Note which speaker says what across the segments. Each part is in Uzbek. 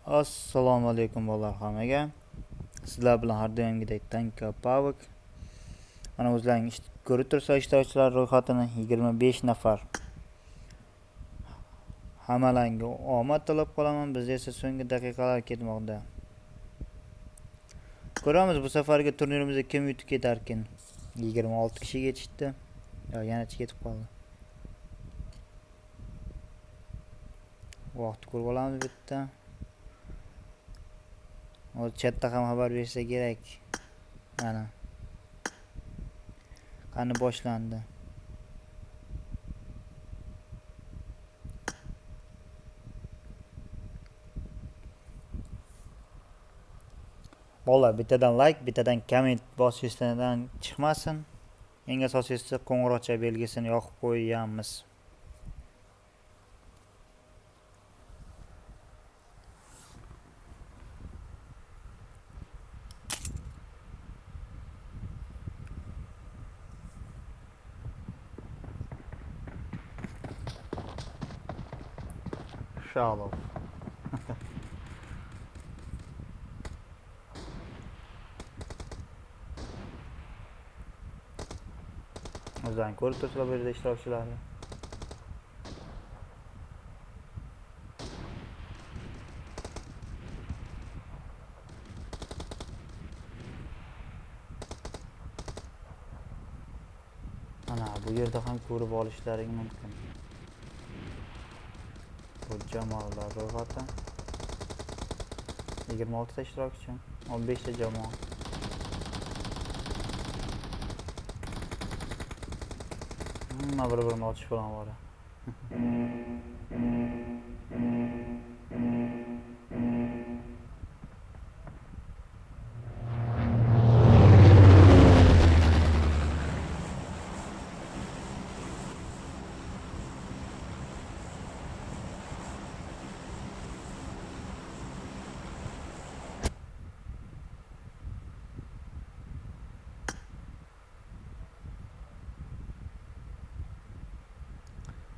Speaker 1: Assalomu alaykum bolalar hammaga. Sizlar bilan har doimgidek Tanka Pavik. Mana o'zlaringiz ko'rib turibsizlar ishtirokchilar ro'yxatini 25 nafar. Hammalarga omad tilab qolaman. Biz esa so'nggi daqiqalar ketmoqda. Ko'ramiz bu safargi turnirimizda kim yutib ketarkin. 26 kishi ketishdi. Yana ketib qoldi. Vaqt ko'rib olamiz bitta. O chatda ham xabar bersa kerak. Mana. Qani boshlandi. Bolalar bittadan like, bittadan comment bosishdan chiqmasin. Eng asosiysi qo'ng'iroqcha belgisini yoqib qo'yamiz. Shalom. O'zlaring ko'rib turibsizlar bu yerda ishtirokchilarni. Mana bu yerda ham ko'rib olishlaring mumkin. Bu jamoalar ro'yxati. 26 ta ishtirokchi, 15 ta jamoa. Hamma bir-birini ochish bilan bor.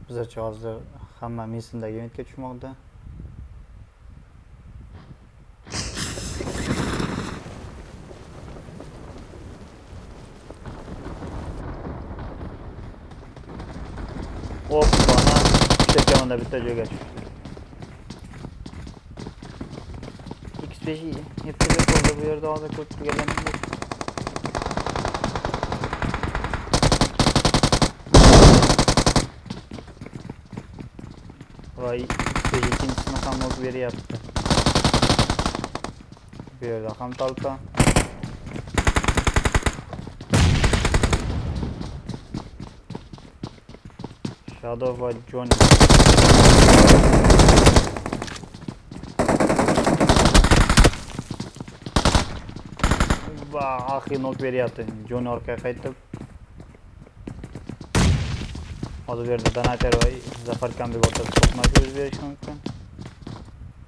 Speaker 1: Bizcha hozir hamma Mesindagi eventga tushmoqda. Hop, bana çekemende bitta joyga tushdi. X5 hepsi bo'ldi bu yerda hozir ko'p tugalanadi. Vay, ikincisini ham o'q beryapti. Bu yerda ham talpa. Shadow va Johnny. Va axi nok beryapti. Johnny orqaga qaytib. Hozir bu yerda Donater va Zafar Kambek o'rtasida to'qnashuv yuz berishi mumkin.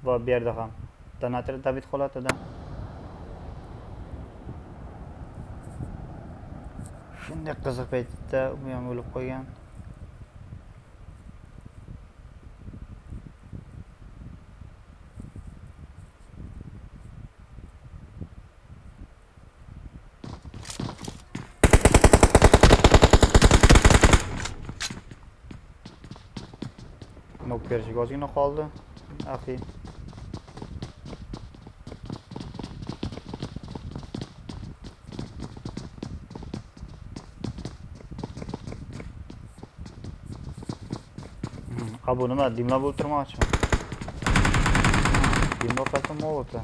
Speaker 1: Va bu yerda ham Donater David holatida. Shunday qiziq paytda u ham o'lib qo'ygan. Nok berishiga ozgina qoldi. Axi. Bu nima dimlab o'tirmoqchi? Dimlab qasam oldi.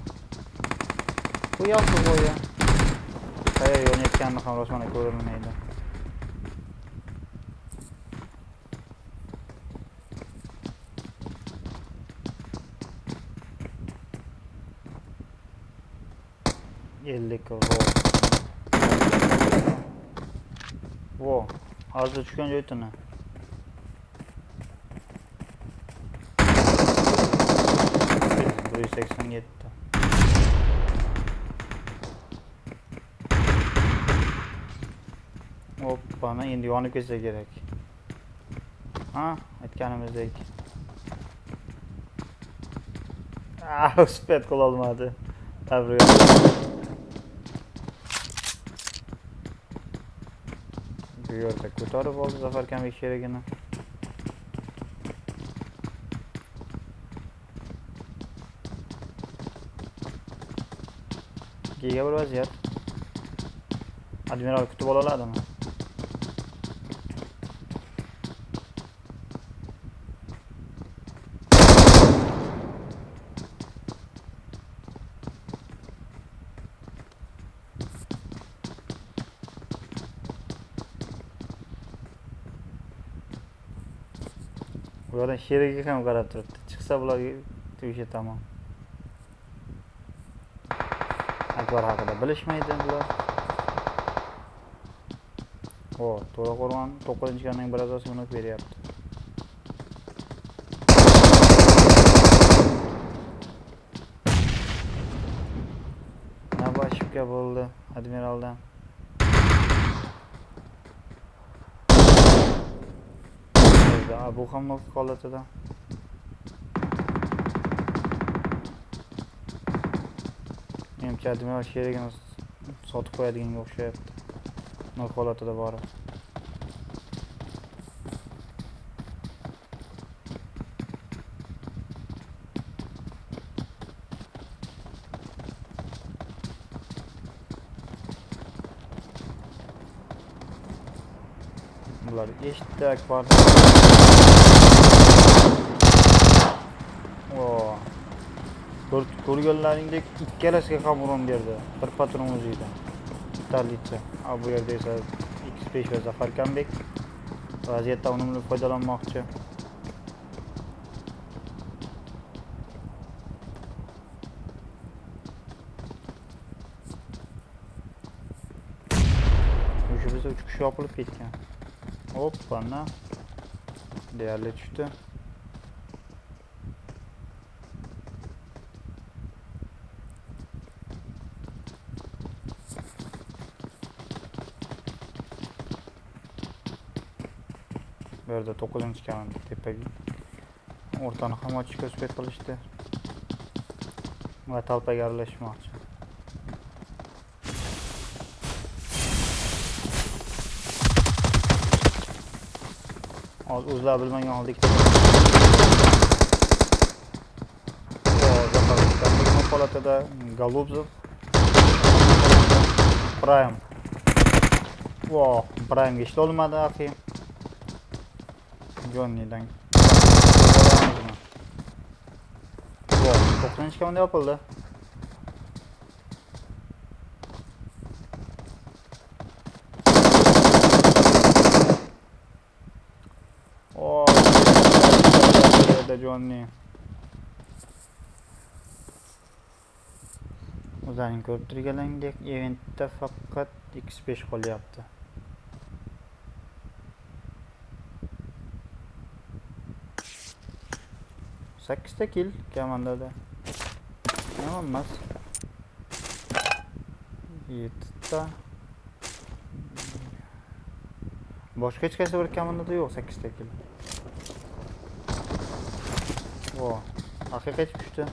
Speaker 1: Bu yoqdi bo'ya. Qayerga yonayotganini ham rosmana ko'rilmaydi. Vo, hozir tushgan joytini. Bu 187. Hoppana endi yonib ketsa kerak. Ha, aytganimizdek. Spet qilolmadi. Tabriklar. Bu yerda ko'tarib oldi Zafar Kamik sherigini. Giga bir vaziyat. Admiral kutib ola oladimi? Bu yerdan sherigiga ham qarab turibdi. Chiqsa bularga tegishli tamom. Akbar haqida bilishmaydi bular. To'raqo'rg'on 9-kanalning bir a'zosi buni beryapti. Nima shipka bo'ldi admiraldan. Bu ham nok holatida. Menimcha admiral sherigini sotib qo'yadiganga o'xshayapti. Nok holatida borib. Bular eshitdi Akbarni. Ko'rganlaringdek ikkalasiga ham uron berdi. Bir patron o'zida. Yetarlicha. Bu yerda esa X5 va Zafar Kambek vaziyatdan unumli foydalanmoqchi. O'sha bizda 3 kishi yopilib ketgan. Hoppana. Deyarli tushdi. Bu yerda 9-kanal tepaga o'rtani ham ochishga uspet qilishdi va talpaga aralashmoqchi. O'zlar bilmagan holda ikkita Zafar holatida Golubzov Prime. Prime'ga ishlay olmadi axi. Johnny'dan. 9-kanalda yopildi. Johnny. O'zlaring ko'rib turganlaringdek eventda faqat X5 qolyapti. Sakkizta kill komandada. Yomon emas. 7ta. Boshqa hech qaysi bir komandada yo'q 8ta kill. Haqiqiy tushdi.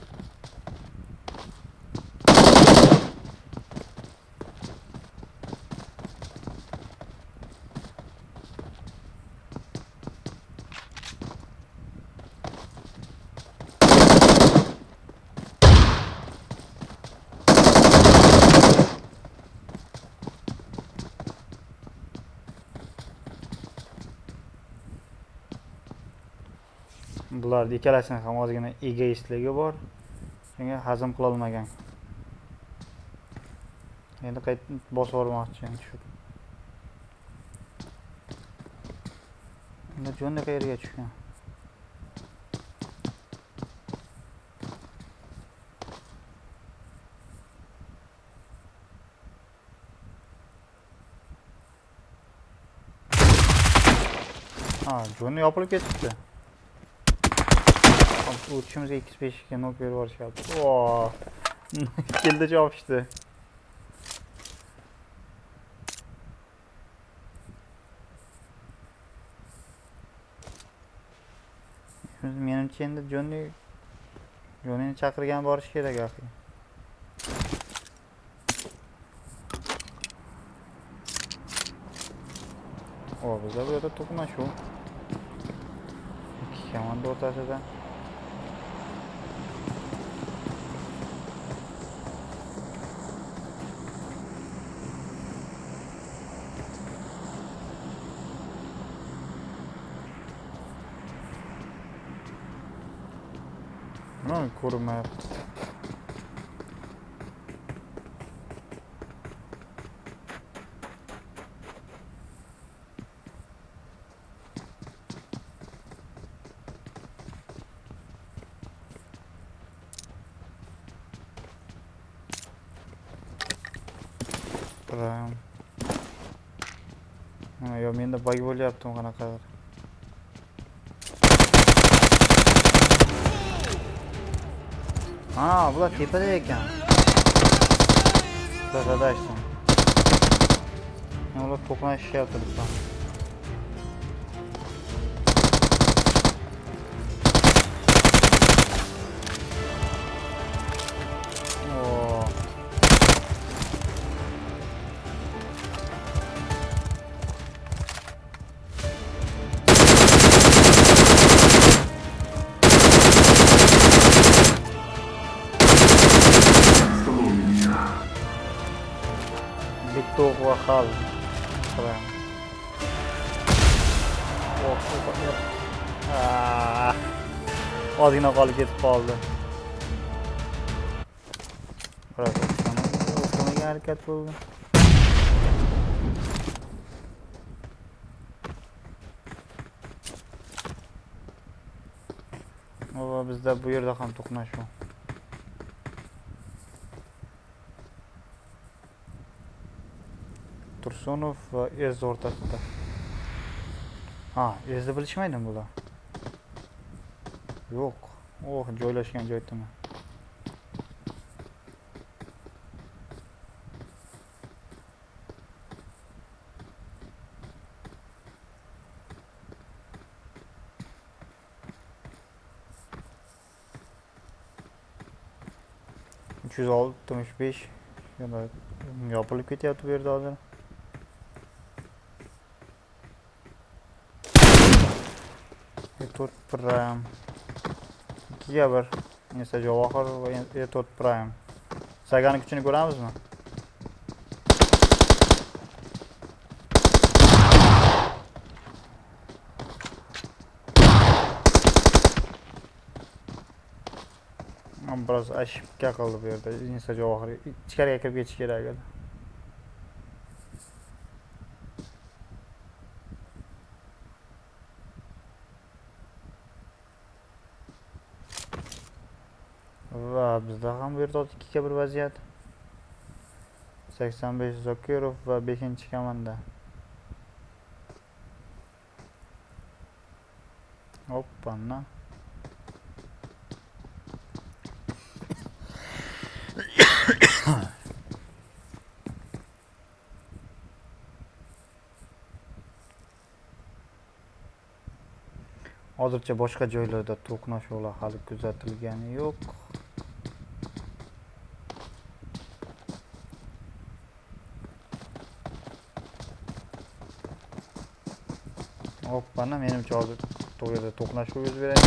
Speaker 1: Bular ikkalasining ham ozgina egoistligi bor. Shunga hazm qila olmagan. Endi qaytib bosib bormoqchi tushib. Unda Johnny qayerga tushgan? Johnny yopilib ketibdi. O'tishimizga X5 ga nok berib yuborishyapti. Keldi chopishdi. Menimcha endi Johnny Jonini chaqirgan borish kerak axi. O, bizda bu yerda to'qnashuv. Ikki komanda o'rtasida. Mana ko'rinmayapti. Mana yo menda bug bo'lyapti qanaqadir. Ha, bular tepada ekan. Zadashdim. Ular to'qnashyapti bizdan. To'q va xal. Ozgina qolib ketib qoldi. Biroz o'qimaga harakat bo'ldi. Va bizda bu yerda ham to'qnashuv. Tursunov va Ez o'rtasida. Ha, Ezni bilishmaydimi bular? Yo'q. Oh, joylashgan joydami? Üç yüz altmış beş ya da yapılıp ketyapti bu yerda hozir. To'rt prime 2ga 1 Insta Javohir va E4 prime. Sagani kuchini ko'ramizmi? Biroz ashibga qildi bu yerda. Insta Javohir ichkariga kirib ketish kerak edi. Va bizda ham bu yerda 2ga 1 vaziyat. 85 Zokirov va 5-komanda. Hoppanna. Hozircha boshqa joylarda to'qnashuvlar hali kuzatilgani yo'q. Hoppana, menimcha hozir to'g'rida to'qnashuv yuz beradi.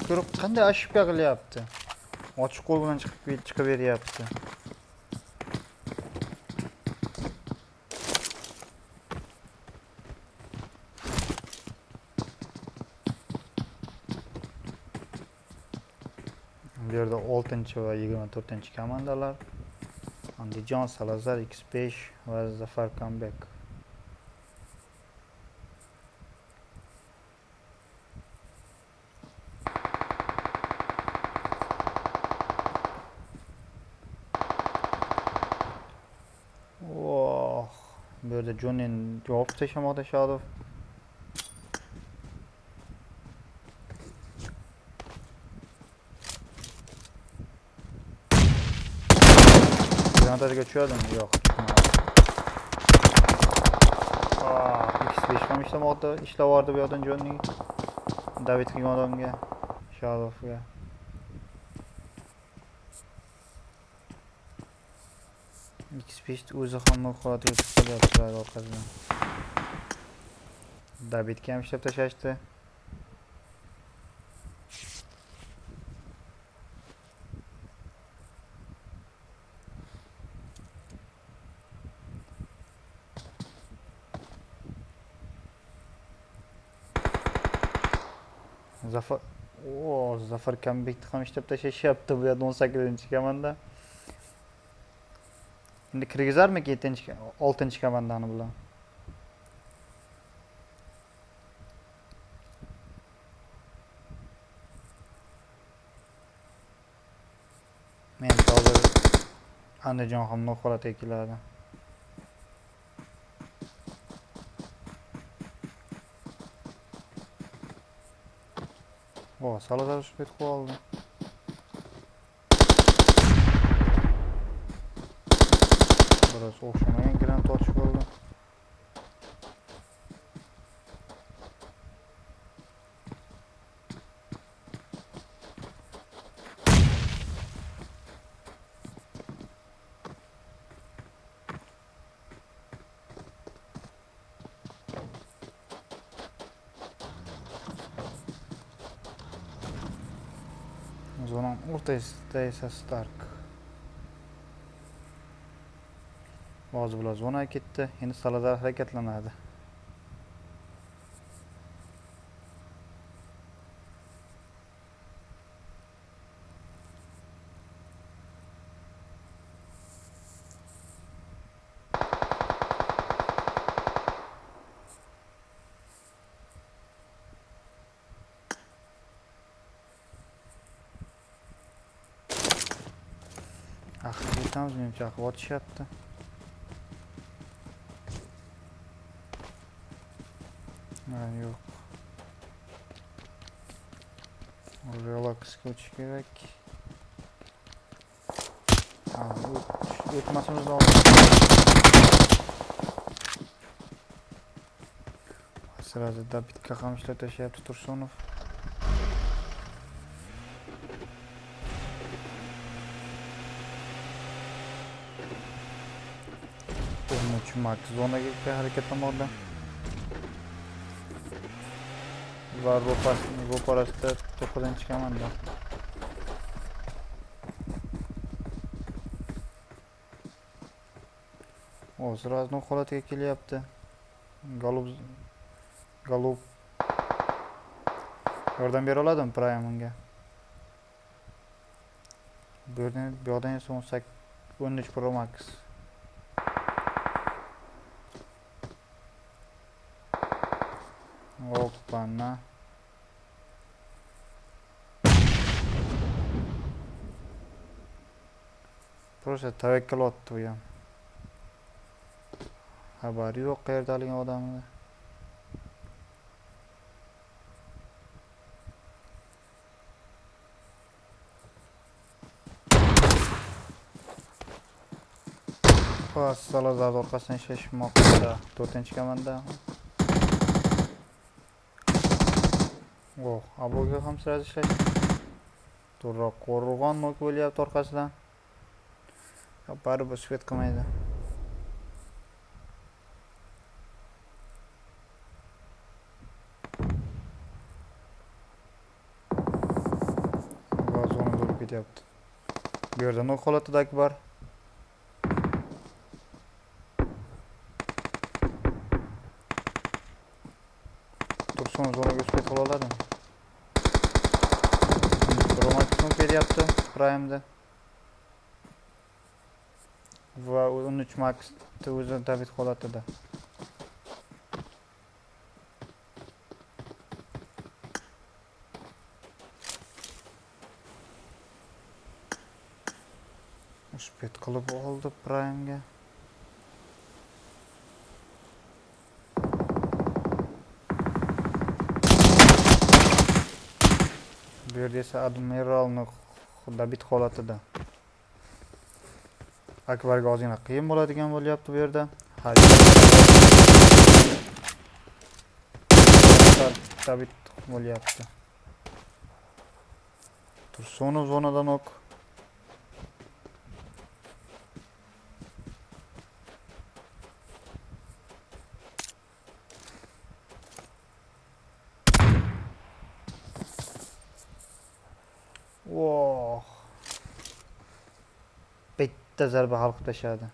Speaker 1: Ko'rib qanday ashibga qilyapti. Ochiq qo'l bilan chiqib beryapti. Bu yerda 6 va 24-komandalar. Andijon, Salazar, X5 va Zafar Kambek. Oh, bu yerda Jonin javob tashlamoqda Shadov. Granatasiga tushadimi? Yo'q. X5 ham ishlavordi bu yoqdan Jonni. David qilgan odamga, Shalovga. X5 o'zi ham noqulay chiqib orqasidan. Davidga ham ishlab tashashdi. Zafar Kambekni ham ishlab tashyapti bu yerda 18-komanda. Endi kirgizarmiki 6-komandani bilan. Men hozir Andijon ham noqulay keladi. Salazar ushbu qilib oldi. Biroz o'xshamagan granat otib bo'ldi. Zona o'rtasida esa Stark. Hozir bular zonaga ketdi. Endi Salazar harakatlanadi. Yetamiz menimcha aqib otishyapti. Yo'q. Relaxga o'tish kerak. O'tmasimiz oldin. Sirada Davidga ham ishlab tashyapti Tursunov. Max zonaga harakatlanmoqda. Va ro'parasida 9-komanda. Sirozno holatiga kelyapti. Golub yordam bera oladimi Prime'ga? Bu yerdan esa 13 Pro Max. Oppana. Prosta tavakkal otdi bu ham. Xabari yo'q qayerdaligini odamni. Salazar orqasidan ishlashmoqda 4-komanda. Aboga ham sirasi ishlash. To'g'ri, qo'rg'on nok bo'lyapti orqasidan. Baribir svet qilmaydi. Gazon bo'lib ketyapti. Bu yerda nok holatida Akbar. Tursun zonaga svet qila oladimi? Romatik beryapti Prime'da. Va 13 Max o'zi David holatida. Ushbet qilib oldi Prime'ga. Bu yerda esa Admiralni David holatida. Akbarga ozgina qiyin bo'ladigan bo'lyapti bu yerda. bitta bo'lyapti. Tursunov zonadan ok. Voh. Bitta zarba halqib tashladi.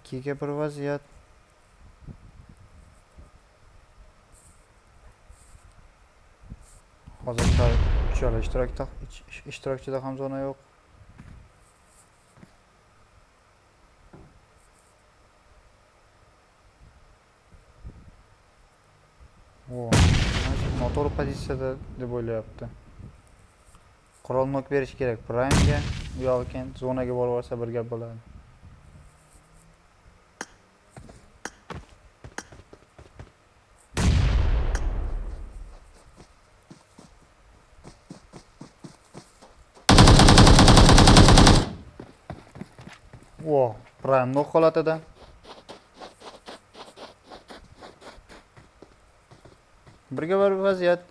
Speaker 1: Ikkiga bir vaziyat. Hozircha 3 yo'l ishtirokchida ham zona yo'q. O, noto'g'ri pozitsiyada deb o'ylayapti. Qurol nok berish kerak Prime'ga. U yog'i keyin zonaga borib olsa bir gap bo'ladi. O, Prime nok holatida. Birga bir vaziyat.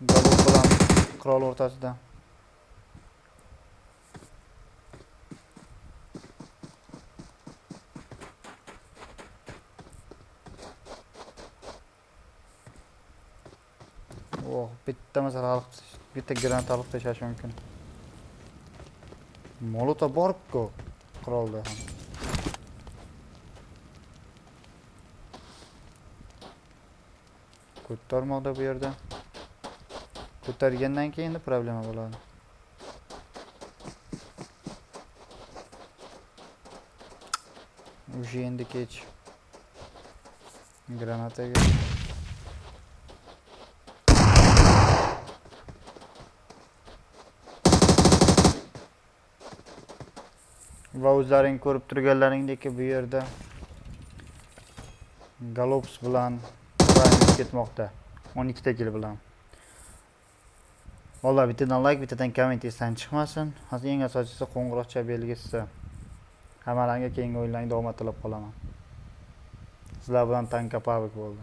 Speaker 1: Galop bilan qurol o'rtasida. Oh, bitta masala bitta granat olib tashlash mumkin. Molotov bor-ku qurolda ham. Ko'tarmoqda bu yerda. Ko'targandan keyin problema bo'ladi. Уже endi kech. Granataga va o'zlaring ko'rib turganlaringdek bu yerda Galops bilan Prime ketmoqda 12 ta kill bilan. Vallahi bittadan like, bittadan komment esdan chiqmasin. Hozir eng asosiysi qo'ng'iroqcha belgisi. Hammalarga keyingi o'yinlarni davom ettirib qolaman. Sizlar bilan Tanka Pavik bo'ldi.